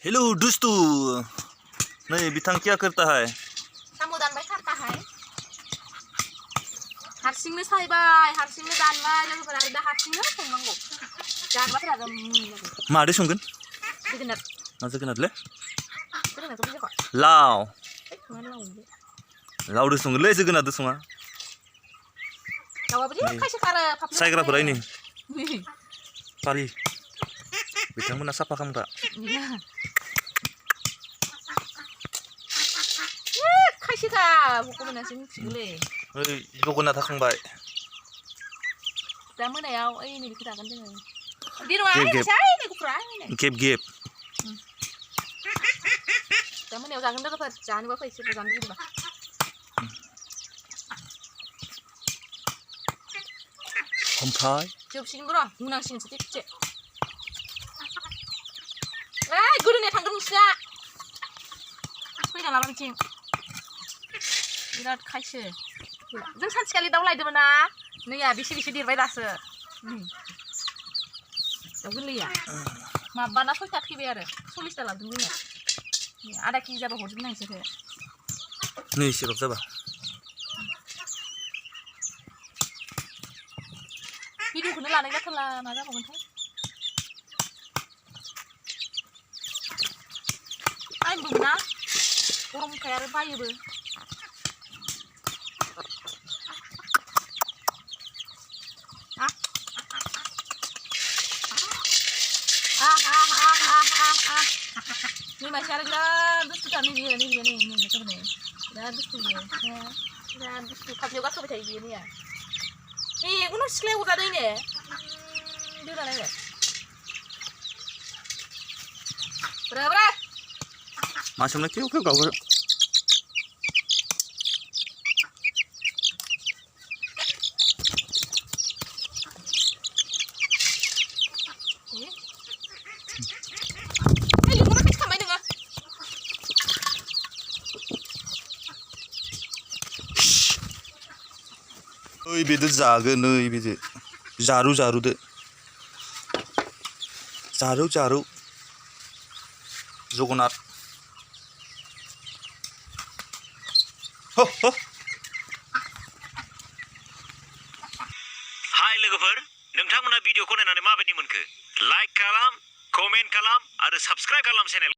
Hello दोस्तों, नहीं बिथां क्या करता है? साम' दानबाय खारताहाय हारसिंनो सायबाय हारसिंनो दानबाय लोगोफोरा आरो दा हारसिंनो संनांगौ जाग्राफोरा मादो संगोन? जोगोनार मा जोगोनारलै? जोगोनारखौ बुजियाखै? लाव मा लाव बे? लावदो संगोनलै जोगोनारदो सङा। लावाबो दि खायसे खारो फाफ्लि सायग्राफोरा इनि फाफ्लि फालि बिथांमोना साफा खालामग्रा। खायसेखा भगबानासो मिथिगौलै। ओइ जगन्नाथ थाखांबाय। दा मोनायाव ओइ नैबेखौ जागोन जोङो। दे नङा गेब गेब ओइ गथ'फ्रा गेब गेब। दा मोनायाव जागोन लोगोफोर जानोबा फै सोरबा जानो लुगैबा। ओमफ्राय जोबसिगोन र' बुंनांसिगोनसो थिगसे। ओइ गोदोनाया थांगोन नोंसिना फैना लाबा बिथिं बिराद खायसो जों सानसेखालि दाउ लायदोंमोन ना नैया बेसे देरबाय दासो दाउ गोरलैया माबाना सयथा थैबाय आरो 40ता लाबोदों जोङो आधा केजि जाबा हरजोबनो नोंसोरखौ नै एसेबाबो जाबा भिडिअखौनो लानाय जाथारला मा जाबावगोनथाय टाइमबो मोना गरमखाय आरो बायोबो Ini masih ada dus kami dia ni macam ni. Dah dus tu dia. Dah dus tu kami juga tu macam ini ya. Aku nak sekali udah ada ini. Dia dah ada. Berapa? Macam nak kau kau. ओइ बेदो जागोन ओइ बेदो जारु दो जारु जोगोनार हाय लोगोफोर नोंथांमोना भिडिअखौ नायनानै माबायदि मोनखो लाइक खालाम कमेन्ट खालाम आरो साबस्क्राइब खालाम चेनेल